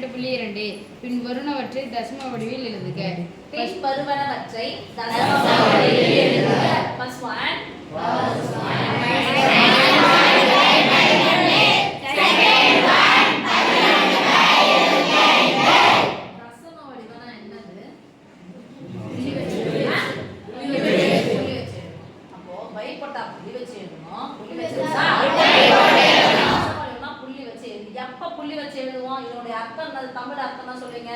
8.2 பின் வருணவற்றை தசம வடிவில் எழுதுக. வருவனவற்றை தசம வடிவில் எழுதுக. First one. புள்ளி வச்சு எழுதுவோம். இதோட அர்த்தம் என்னது? தமிழ் அர்த்தம் என்ன சொல்லுங்க?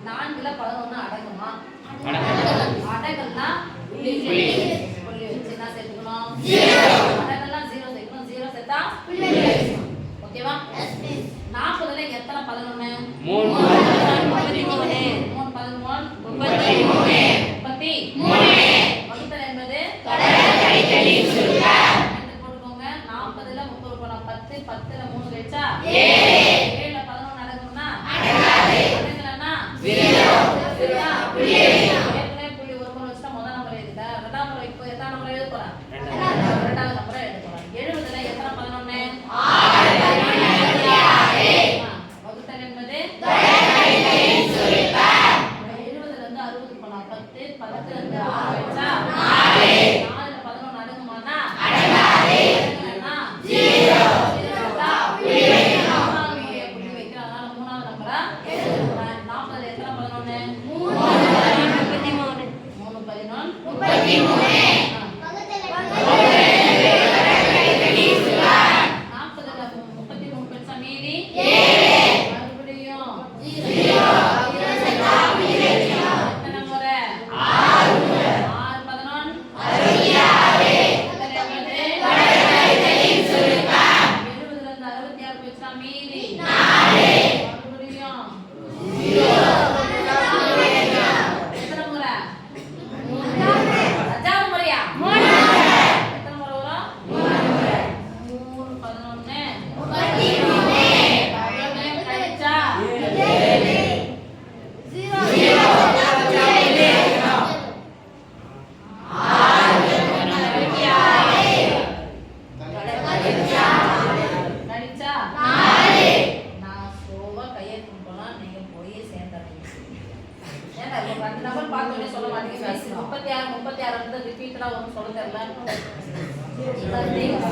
நான்குல 11 அடங்குமா? அடங்கல்னா புள்ளி வச்சு என்ன சேர்த்துக்கணும்? அடங்கல்னா 0 சேர்க்கணும். 0 சேர்த்தா புள்ளி. ஓகேவா? 40ல எத்தனை 11? 3 வகுத்தல் என்பது கழித்தலின் சுருக்கம். போட்டுக்கோங்க. 40ல 30 போனா 10, 10ல 3 கழிச்சா 7ல 11 அடங்கும்னா அடங்காது. அடங்கலன்னா 0. சரியா? புள்ளி. ஏற்கனவே புள்ளி ஒரு முறை வச்சா முதல் நம்பர் எழுதிட்டா. இரண்டாவது முறை இப்போ எத்தனை நம்பர் எழுத போறேன்? இரண்டாவது நம்பர் எழுத போறேன். 70ல எத்தனை 11? 6. வகுத்தல் என்பது கழித்தலின் சுருக்கம். 70ல இருந்து 60 போனா 10, 10ல இருந்து 6 கழிச்சா 4. 4ல 11 அடங்குமானா அடங்காது. அடங்கலன்னா 0. புள்ளி வைக்கணும். புள்ளி வைக்கிறோம். அதனால மூணாவது நம்பரா எழுதுறோம். 40ல எத்தனை 11? 3 33. 3 11 33. 40ல 33 பெருசா மீதி 7. மறுபடியும் 0. எத்தனை முறை? 6 முறை. 6 11 66. கழித்தலின் சுருக்கம். 70ல இருந்து 66 பெருசா மீதி 4. மறுபடியும் 0. எத்தனை முறை? 3 முறையா? 3 முறை. எத்தனை முறை வரும்? 3 முறை. 3 11 33. கழிச்சா 7. 0. கழிச்சா 4. நான் சோவா கையெழுத்து போனா நீங்க போய் சேர்ந்துறீங்க. ஏன்டா ஒரு ரெண்டு நம்பர் பார்த்தோன்னே சொல்ல மாட்டீங்க? 36 36 வந்து ரிப்பீட்டடா ஒன்னு சொல்ல தெரியல. 36 மீன்ஸ்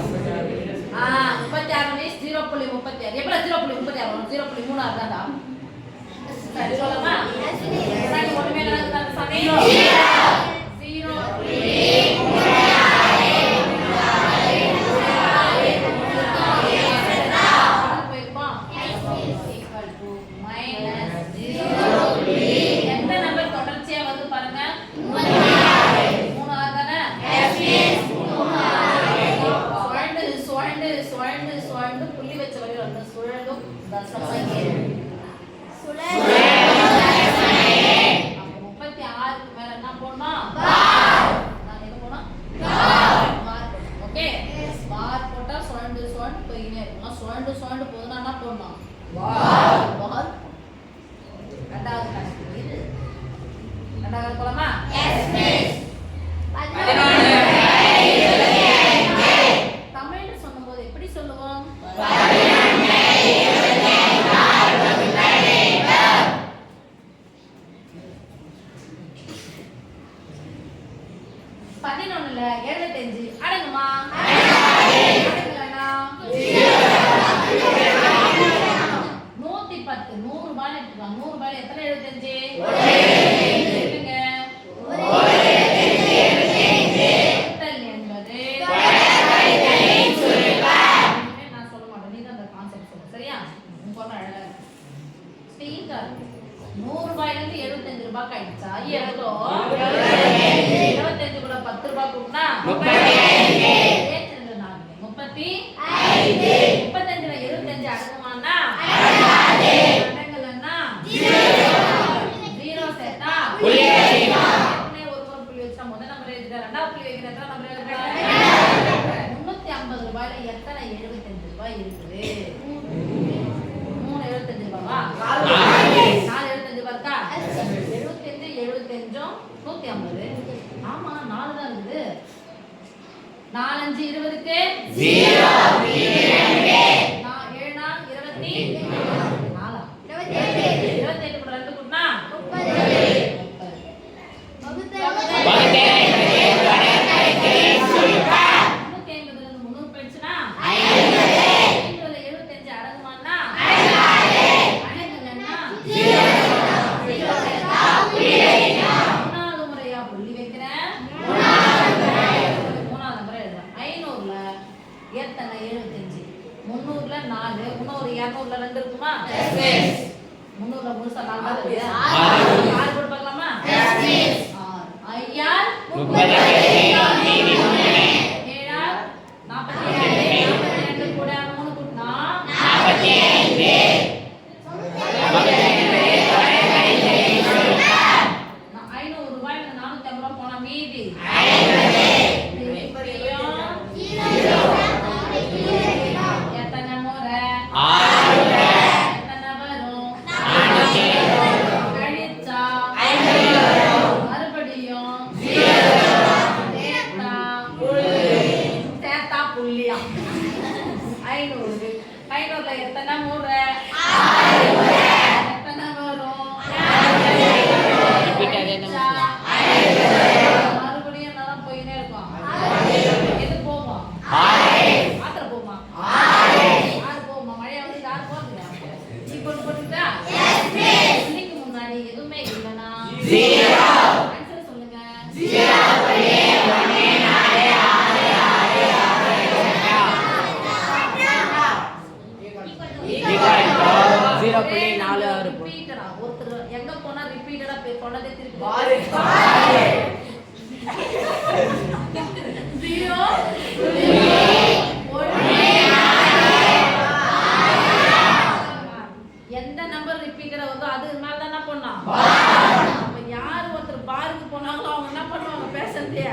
0.36. எப்பல 0.36 வரும்? 0.3 அதான்டா. சரி சொல்லமா? சரி ஒண்ணுமே நடக்குதா சாமி? 0. புள்ளி வச்ச வழி வந்து சுழலும் தசம எண். 36க்கு மேல என்ன போடணும்? நான் எங்க போனா? பார். ஓகே. பார் போட்டா சுழண்டு சுழண்டு போயினே இருக்கும். சுழண்டு போதுனா என்ன போடணும்? பார். ரெண்டாவது கணக்கு இது. ரெண்டாவது போலாமா? Yes miss. தமிழ்ல சொல்லும்போது எப்படி சொல்லுவோம்? 11ல 75 அடங்குமா? அடங்கலனா 110. 100 ரூபாய் எடுத்துக்கலாம். 100 ரூபாயில எத்தனை 75? சொல்லுங்க. நான் சொல்ல மாட்டேன். நீ தான் அந்த கான்செப்ட் சொல்லு. சரியா? உங்க போன அழகா ஸ்டீங்கா 100 ரூபாயில இருந்து 75 ரூபாய் கழிச்சா எவ்வளோ? 25 கூட 10 ரூபாய் கூட்டினா 35. 35ல 25 அடங்குமானா? அடங்கலன்னா 0 சேர்த்தா புள்ளி வைக்கணும். ஒரு புள்ளி வச்சா முதல் நம்பர் எழுதுற. ரெண்டாவது புள்ளி வைக்கிற எத்தனை நம்பர் எழுதுற? 4 5 20க்கு 0 7 28 கூட 2 கூட்டினா 30 300ல 4 இன்னொரு 200ல 2 இருக்குமா? 300ல முழுசா 4 தான் இருக்கு. 6 போட்டு பார்க்கலாமா? 6 ஐயார் 32 42 கூட 3 கூட்டினா 45 500 ரூபாய் 450 ரூபாய் போனா மீதி 50 எத்தனை முறை 6 எத்தனை வரும் 400 கழிச்சா 50 மறுபடியும் 0 சேர்த்தா புள்ளியா 500 500ல எத்தனை முறை 6 முறை எத்தனை வரும் 40 மறுபடியும் நல்லா போயினே இருக்கும் எது போகும் ஆத்திர போகுமா 6 போகுமா மழையா வந்து 6 போகுது நீ போட்டுட்டா இன்னைக்கு முன்னாடி எதுவுமே இல்லைனா 0 ஆன்சர் சொல்லுங்க 0.46 ரிப்பீட்டடா ஒருத்தர் எங்க போனா ரிப்பீட்டடா சொன்னதே திருப்பி 0 எந்த நம்பர் ரிப்பீட்டடா வருதோ அது மேல தான் என்ன பண்ணலாம் அப்ப யார் ஒருத்தர் பாருக்கு போனாங்களோ அவங்க என்ன பண்ணுவாங்க பேசுறதே